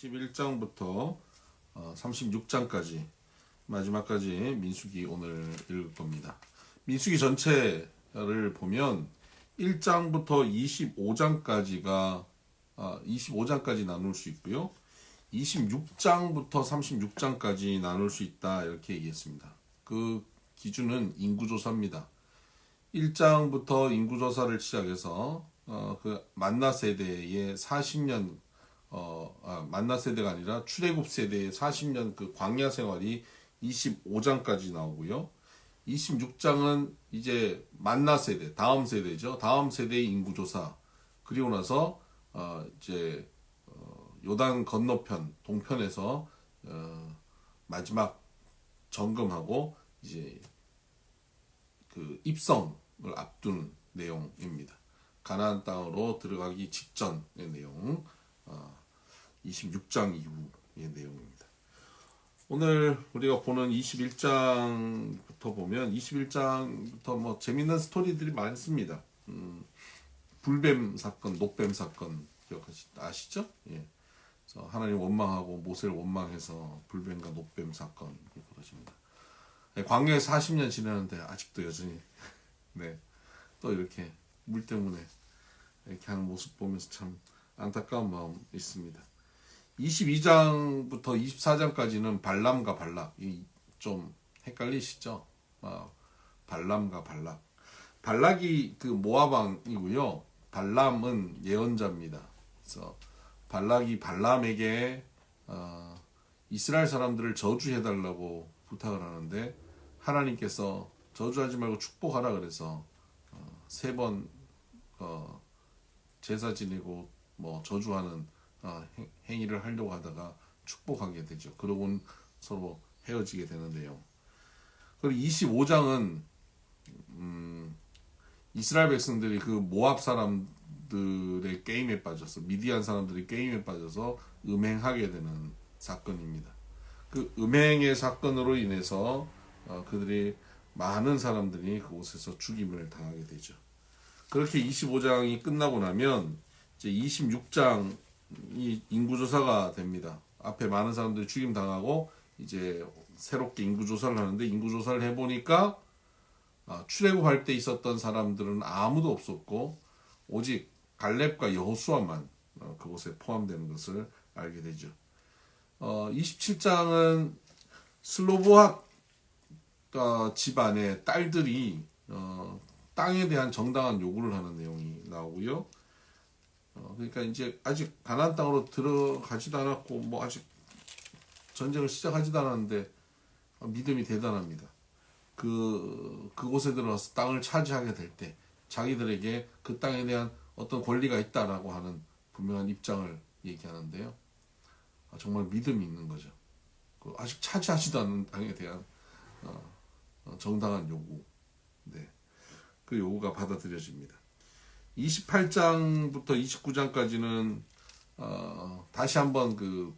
31장부터 36장까지 마지막까지 민수기 오늘 읽을 겁니다. 민수기 전체를 보면 1장부터 25장까지 나눌 수 있고요. 26장부터 36장까지 나눌 수 있다 이렇게 얘기했습니다. 그 기준은 인구조사입니다. 1장부터 인구조사를 시작해서 그 만나 세대의 40년 만나 세대가 아니라 출애굽 세대의 40년 그 광야 생활이 25장까지 나오고요. 26장은 이제 만나 세대, 다음 세대죠. 다음 세대의 인구조사. 그리고 나서 이제 요단 건너편 동편에서 마지막 점검하고 이제 그 입성을 앞두는 내용입니다. 가나안 땅으로 들어가기 직전의 내용, 26장 이후의 내용입니다. 오늘 우리가 보는 21장부터 보면 21장부터 뭐 재밌는 스토리들이 많습니다. 불뱀 사건, 녹뱀 사건 아시죠? 예. 그래서 하나님 원망하고 모세를 원망해서 불뱀과 녹뱀 사건이 벌어집니다. 광야에 40년 지났는데 아직도 여전히 또 이렇게 물 때문에 이렇게 하는 모습 보면서 참 안타까운 마음 있습니다. 22장부터 24장까지는 발람과 발락, 좀 헷갈리시죠? 발람과 발락. 발락이 그 모압 왕이고요. 발람은 예언자입니다. 그래서 발락이 발람에게 이스라엘 사람들을 저주해달라고 부탁을 하는데 하나님께서 저주하지 말고 축복하라 그래서 3번 제사 지내고 뭐 저주하는 행위를 하려고 하다가 축복하게 되죠. 그러고는 서로 헤어지게 되는데요. 그리고 25장은 이스라엘 백성들이 그 모압 사람들의 게임에 빠져서 미디안 사람들이 게임에 빠져서 음행하게 되는 사건입니다. 그 음행의 사건으로 인해서 그들이 많은 사람들이 그곳에서 죽임을 당하게 되죠. 그렇게 25장이 끝나고 나면 이제 26장이 인구조사가 됩니다. 앞에 많은 사람들이 죽임 당하고 이제 새롭게 인구조사를 하는데 인구조사를 해보니까 출애굽할 때 있었던 사람들은 아무도 없었고 오직 갈렙과 여호수아만 그곳에 포함되는 것을 알게 되죠. 27장은 슬로보핫 집안의 딸들이 땅에 대한 정당한 요구를 하는 내용이 나오고요. 그러니까 이제 아직 가나안 땅으로 들어가지도 않았고 뭐 아직 전쟁을 시작하지도 않았는데 믿음이 대단합니다. 그곳에 들어가서 땅을 차지하게 될 때 자기들에게 그 땅에 대한 어떤 권리가 있다라고 하는 분명한 입장을 얘기하는데요. 정말 믿음이 있는 거죠. 아직 차지하지도 않는 땅에 대한 정당한 요구. 그 요구가 받아들여집니다. 28장부터 29장까지는 다시 한번 그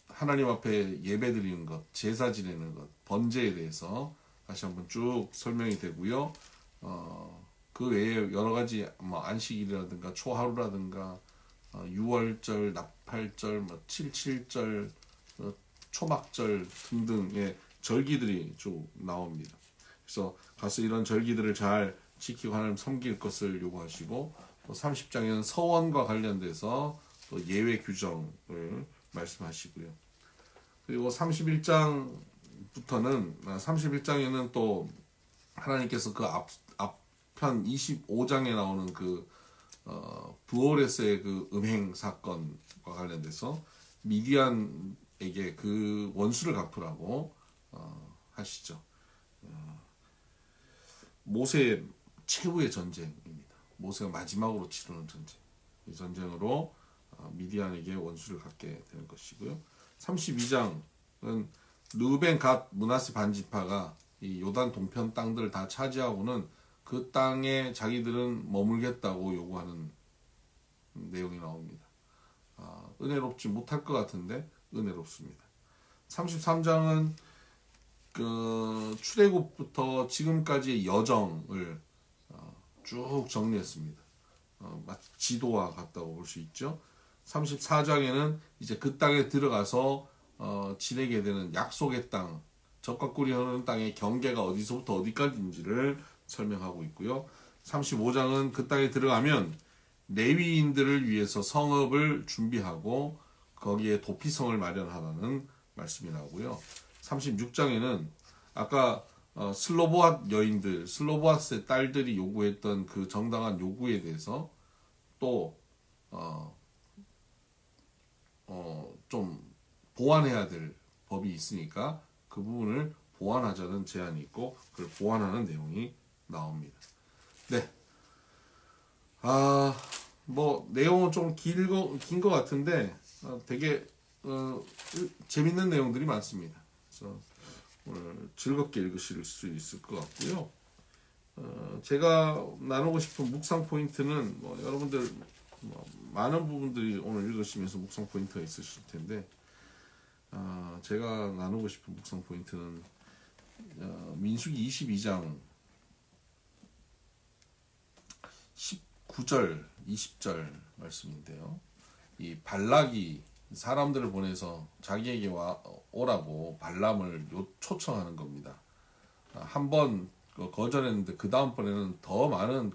하나님 앞에 예배 드리는 것, 제사 지내는 것, 번제에 대해서 다시 한번 쭉 설명이 되고요. 그 외에 여러 가지 뭐 안식일이라든가 초하루라든가 6월절, 나팔절, 뭐 77절, 초막절 등등의 절기들이 쭉 나옵니다. 그래서 가서 이런 절기들을 잘 지키고 하나님 섬길 것을 요구하시고 또 30장에는 서원과 관련돼서 또 예외 규정을 말씀하시고요. 그리고 31장에는 또 하나님께서 그 앞편 25장에 나오는 그 부올에스의 그 음행 사건과 관련돼서 미디안에게 그 원수를 갚으라고 하시죠. 모세의 최후의 전쟁입니다. 모세가 마지막으로 치르는 전쟁. 이 전쟁으로 미디안에게 원수를 갚게 되는 것이고요. 32장은 르벤, 갓, 므낫세 반지파가 이 요단 동편 땅들을 다 차지하고는 그 땅에 자기들은 머물겠다고 요구하는 내용이 나옵니다. 은혜롭지 못할 것 같은데 은혜롭습니다. 33장은 그 출애굽부터 지금까지의 여정을 쭉 정리했습니다. 지도와 같다고 볼 수 있죠. 34장에는 이제 그 땅에 들어가서 지내게 되는 약속의 땅, 적과 꿀이 흐르는 땅의 경계가 어디서부터 어디까지인지를 설명하고 있고요. 35장은 그 땅에 들어가면 레위인들을 위해서 성읍을 준비하고 거기에 도피성을 마련하라는 말씀이 나오고요. 36장에는 아까 슬로보앗 여인들, 슬로보앗의 딸들이 요구했던 그 정당한 요구에 대해서 또 좀 보완해야 될 법이 있으니까 그 부분을 보완하자는 제안이 있고 그걸 보완하는 내용이 나옵니다. 네. 뭐 내용은 좀 긴 것 같은데 되게 재밌는 내용들이 많습니다. 그래서 오늘 즐겁게 읽으실 수 있을 것 같고요. 제가 나누고 싶은 묵상 포인트는 뭐 여러분들 많은 부분들이 오늘 읽으시면서 묵상 포인트가 있으실 텐데 제가 나누고 싶은 묵상 포인트는 민수기 22장 19절, 20절 말씀인데요. 이 발락이 사람들을 보내서 자기에게 오라고 발람을 초청하는 겁니다. 한번 거절했는데 그 다음번에는 더 많은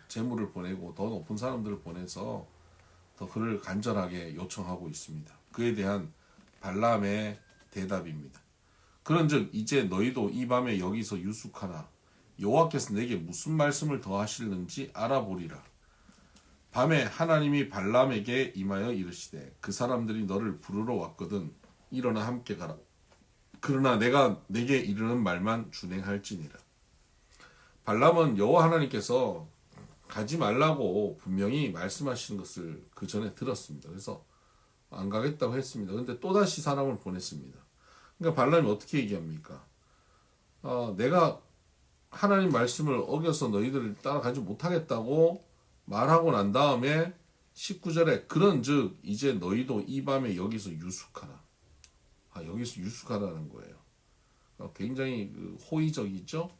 재물을 보내고 더 높은 사람들을 보내서 더 그를 간절하게 요청하고 있습니다. 그에 대한 발람의 대답입니다. 그런즉 이제 너희도 이 밤에 여기서 유숙하라. 여호와께서 내게 무슨 말씀을 더 하실는지 알아보리라. 밤에 하나님이 발람에게 임하여 이르시되 그 사람들이 너를 부르러 왔거든 일어나 함께 가라. 그러나 내가 내게 이르는 말만 준행할지니라. 발람은 여호와 하나님께서 가지 말라고 분명히 말씀하시는 것을 그 전에 들었습니다. 그래서 안 가겠다고 했습니다. 그런데 또다시 사람을 보냈습니다. 그러니까 발람이 어떻게 얘기합니까? 내가 하나님 말씀을 어겨서 너희들을 따라가지 못하겠다고 말하고 난 다음에 19절에 그런즉 이제 너희도 이 밤에 여기서 유숙하라. 여기서 유숙하라는 거예요. 굉장히 호의적이죠?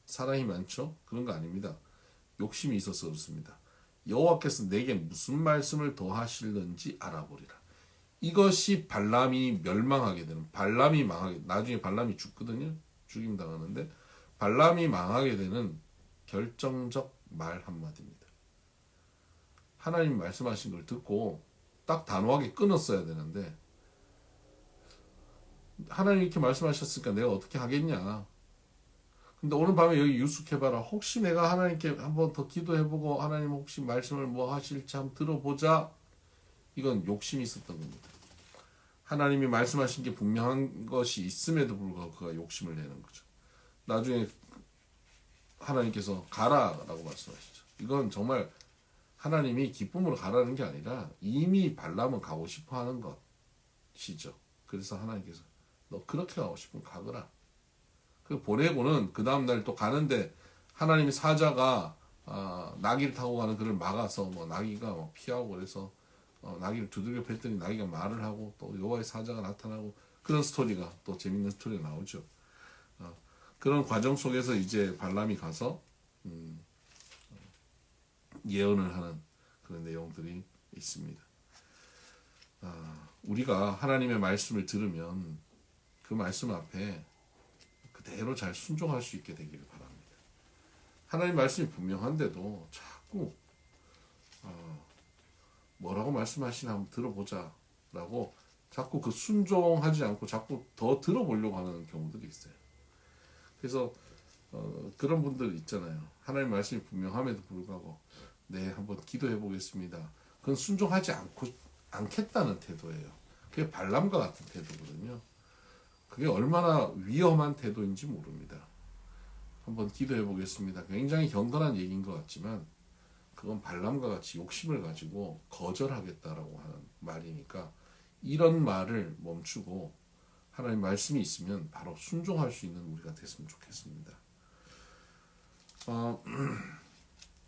사랑이 많죠? 그런 거 아닙니다. 욕심이 있어서 그렇습니다. 여호와께서 내게 무슨 말씀을 더 하실는지 알아보리라. 이것이 발람이 멸망하게 되는, 발람이 망하게, 나중에 발람이 죽거든요. 죽임 당하는데 발람이 망하게 되는 결정적 말 한마디입니다. 하나님 말씀하신 걸 듣고 딱 단호하게 끊었어야 되는데 하나님 이렇게 말씀하셨으니까 내가 어떻게 하겠냐. 근데 오늘 밤에 여기 유숙해봐라. 혹시 내가 하나님께 한번 더 기도해보고 하나님 혹시 말씀을 뭐 하실지 한번 들어보자. 이건 욕심이 있었던 겁니다. 하나님이 말씀하신 게 분명한 것이 있음에도 불구하고 그가 욕심을 내는 거죠. 나중에 하나님께서 가라라고 말씀하시죠. 이건 정말 하나님이 기쁨으로 가라는 게 아니라 이미 발람은 가고 싶어 하는 것이죠. 그래서 하나님께서 너 그렇게 가고 싶으면 가거라. 그 보내고는 그 다음날 또 가는데 하나님의 사자가 나귀를 타고 가는 그를 막아서 뭐 나귀가 뭐 피하고 그래서 나귀를 두들겨 팼더니 나귀가 말을 하고 또 여호와의 사자가 나타나고 그런 스토리가 또 재밌는 스토리가 나오죠. 그런 과정 속에서 이제 발람이 가서 예언을 하는 그런 내용들이 있습니다. 우리가 하나님의 말씀을 들으면 그 말씀 앞에 그대로 잘 순종할 수 있게 되기를 바랍니다. 하나님 말씀이 분명한데도 자꾸 뭐라고 말씀하시나 한번 들어보자 라고 자꾸 그 순종하지 않고 자꾸 더 들어보려고 하는 경우들이 있어요. 그래서 그런 분들 있잖아요. 하나님 말씀이 분명함에도 불구하고 네 한번 기도해 보겠습니다. 그건 순종하지 않겠다는 태도예요. 그게 발람과 같은 태도거든요. 그게 얼마나 위험한 태도인지 모릅니다. 한번 기도해 보겠습니다. 굉장히 경건한 얘기인 것 같지만 그건 발람과 같이 욕심을 가지고 거절하겠다라고 하는 말이니까 이런 말을 멈추고 하나님 말씀이 있으면 바로 순종할 수 있는 우리가 됐으면 좋겠습니다.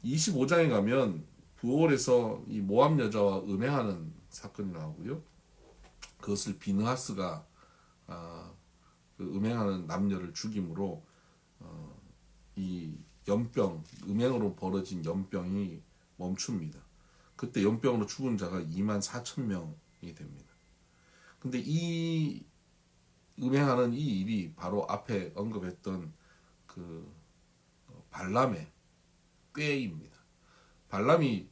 25장에 가면 부올에서 이 모압 여자와 음행하는 사건이 나오고요. 그것을 비느하스가 그 음행하는 남녀를 죽임으로 이 연병, 음행으로 벌어진 연병이 멈춥니다. 그때 연병으로 죽은 자가 2만 4천 명이 됩니다. 근데 이 음행하는 이 일이 바로 앞에 언급했던 그 발람의 꾀입니다. 발람이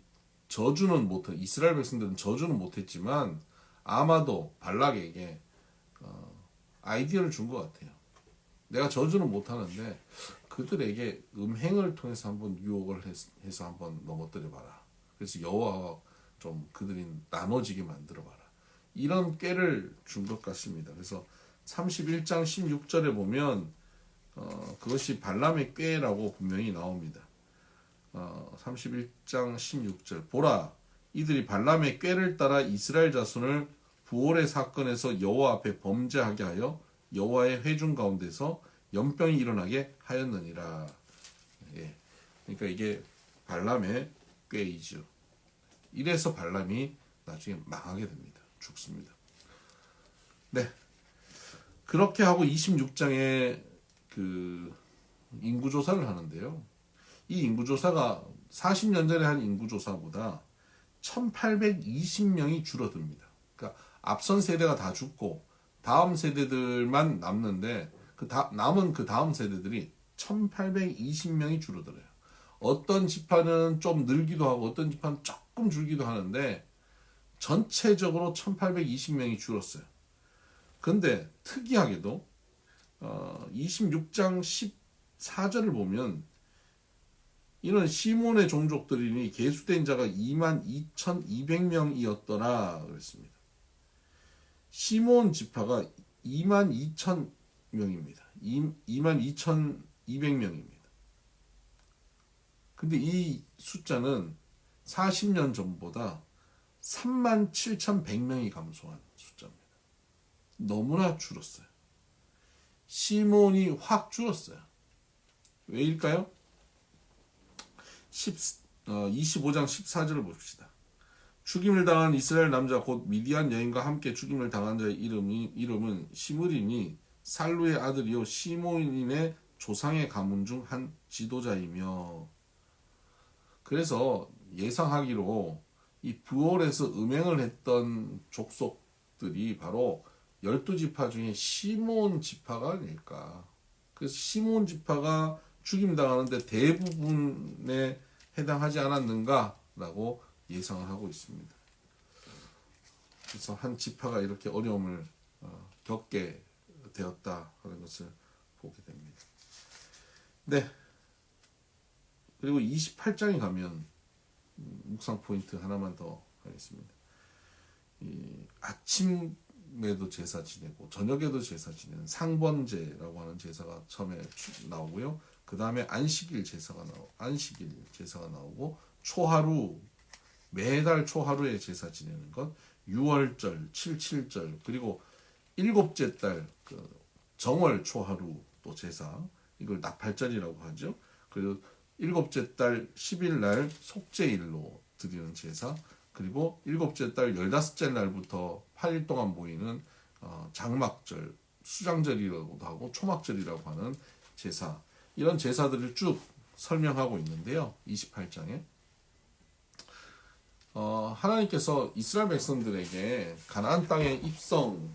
저주는 못해, 이스라엘 백성들은 저주는 못했지만 아마도 발락에게 아이디어를 준 것 같아요. 내가 저주는 못하는데 그들에게 음행을 통해서 한번 유혹을 해서 한번 넘어뜨려 봐라. 그래서 여호와와 좀 그들이 나눠지게 만들어 봐라. 이런 꾀를 준 것 같습니다. 그래서 31장 16절에 보면 그것이 발람의 꾀라고 분명히 나옵니다. 31장 16절 보라 이들이 발람의 꾀를 따라 이스라엘 자손을 부올의 사건에서 여호와 앞에 범죄하게 하여 여호와의 회중 가운데서 연병이 일어나게 하였느니라. 예. 그러니까 이게 발람의 꾀이죠. 이래서 발람이 나중에 망하게 됩니다. 죽습니다. 네. 그렇게 하고 26장에 그 인구조사를 하는데요. 이 인구조사가 40년 전에 한 인구조사보다 1820명이 줄어듭니다. 그러니까 앞선 세대가 다 죽고 다음 세대들만 남는데 남은 그 다음 세대들이 1820명이 줄어들어요. 어떤 지파는 좀 늘기도 하고 어떤 지파는 조금 줄기도 하는데 전체적으로 1820명이 줄었어요. 근데 특이하게도 26장 14절을 보면 이는 시몬의 종족들이니 계수된 자가 22,200명이었더라 그랬습니다. 시몬 지파가 22,000명입니다. 22,200명입니다. 근데 이 숫자는 40년 전보다 37,100명이 감소한 숫자입니다. 너무나 줄었어요. 시몬이 확 줄었어요. 왜일까요? 25장 14절을 봅시다. 죽임을 당한 이스라엘 남자 곧 미디안 여인과 함께 죽임을 당한 자의 이름은 시므리니 살루의 아들이요 시몬인의 조상의 가문 중 한 지도자이며. 그래서 예상하기로 이 부올에서 음행을 했던 족속들이 바로 12지파 중에 시몬 지파가 아닐까. 그래서 시몬 지파가 죽임당하는데 대부분에 해당하지 않았는가라고 예상을 하고 있습니다. 그래서 한 지파가 이렇게 어려움을 겪게 되었다 하는 것을 보게 됩니다. 네. 그리고 28장에 가면 묵상 포인트 하나만 더 하겠습니다. 아침에도 제사 지내고 저녁에도 제사 지내는 상번제라고 하는 제사가 처음에 나오고요. 그 다음에 안식일 제사가 나오고 초하루 매달 초하루에 제사 지내는 것, 6월절, 77절, 그리고 일곱째 달 정월 초하루 또 제사, 이걸 나팔절이라고 하죠. 그리고 일곱째 달 10일 날 속죄일로 드리는 제사, 그리고 일곱째 달 15째 날부터 8일 동안 모이는 장막절, 수장절이라고도 하고 초막절이라고 하는 제사, 이런 제사들을 쭉 설명하고 있는데요. 28장에 하나님께서 이스라엘 백성들에게 가나안 땅에 입성을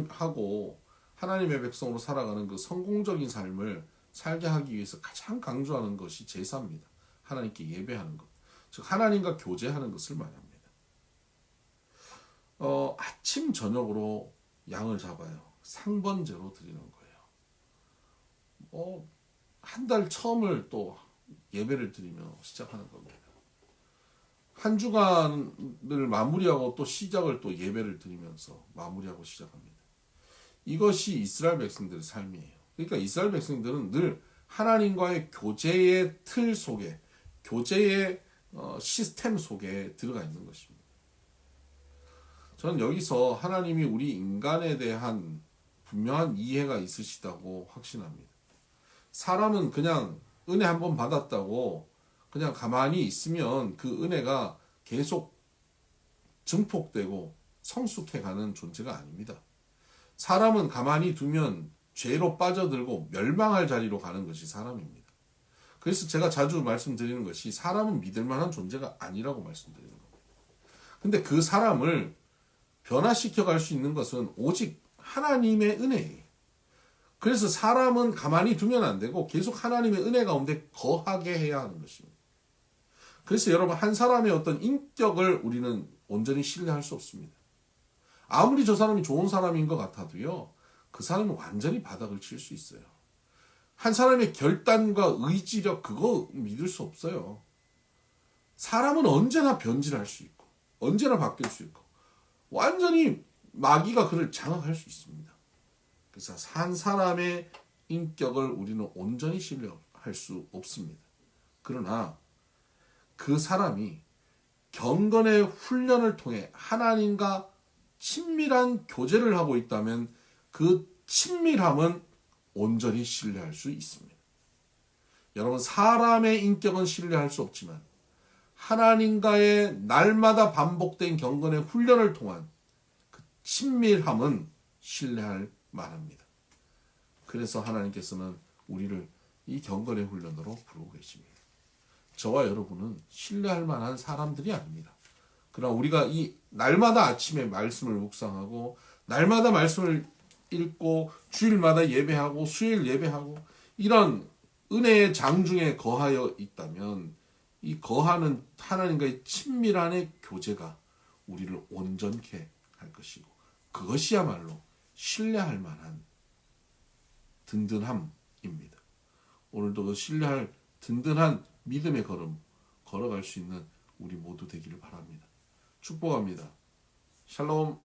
하고 하나님의 백성으로 살아가는 그 성공적인 삶을 살게 하기 위해서 가장 강조하는 것이 제사입니다. 하나님께 예배하는 것, 즉 하나님과 교제하는 것을 말합니다. 아침 저녁으로 양을 잡아요. 상번제로 드리는 거예요. 한 달 처음을 또 예배를 드리며 시작하는 겁니다. 한 주간을 마무리하고 또 시작을 또 예배를 드리면서 마무리하고 시작합니다. 이것이 이스라엘 백성들의 삶이에요. 그러니까 이스라엘 백성들은 늘 하나님과의 교제의 틀 속에, 교제의 시스템 속에 들어가 있는 것입니다. 저는 여기서 하나님이 우리 인간에 대한 분명한 이해가 있으시다고 확신합니다. 사람은 그냥 은혜 한번 받았다고 그냥 가만히 있으면 그 은혜가 계속 증폭되고 성숙해가는 존재가 아닙니다. 사람은 가만히 두면 죄로 빠져들고 멸망할 자리로 가는 것이 사람입니다. 그래서 제가 자주 말씀드리는 것이 사람은 믿을 만한 존재가 아니라고 말씀드리는 겁니다. 근데 그 사람을 변화시켜 갈 수 있는 것은 오직 하나님의 은혜예요. 그래서 사람은 가만히 두면 안 되고 계속 하나님의 은혜 가운데 거하게 해야 하는 것입니다. 그래서 여러분, 한 사람의 어떤 인격을 우리는 온전히 신뢰할 수 없습니다. 아무리 저 사람이 좋은 사람인 것 같아도요, 그 사람은 완전히 바닥을 칠 수 있어요. 한 사람의 결단과 의지력, 그거 믿을 수 없어요. 사람은 언제나 변질할 수 있고 언제나 바뀔 수 있고 완전히 마귀가 그를 장악할 수 있습니다. 그래서 한 사람의 인격을 우리는 온전히 신뢰할 수 없습니다. 그러나 그 사람이 경건의 훈련을 통해 하나님과 친밀한 교제를 하고 있다면 그 친밀함은 온전히 신뢰할 수 있습니다. 여러분, 사람의 인격은 신뢰할 수 없지만 하나님과의 날마다 반복된 경건의 훈련을 통한 그 친밀함은 신뢰할 만합니다. 그래서 하나님께서는 우리를 이 경건의 훈련으로 부르고 계십니다. 저와 여러분은 신뢰할 만한 사람들이 아닙니다. 그러나 우리가 이 날마다 아침에 말씀을 묵상하고 날마다 말씀을 읽고 주일마다 예배하고 수요일 예배하고 이런 은혜의 장중에 거하여 있다면 이 거하는 하나님과의 친밀한 교제가 우리를 온전케 할 것이고 그것이야말로 신뢰할 만한 든든함입니다. 오늘도 그 신뢰할 든든한 믿음의 걸음 걸어갈 수 있는 우리 모두 되기를 바랍니다. 축복합니다. 샬롬.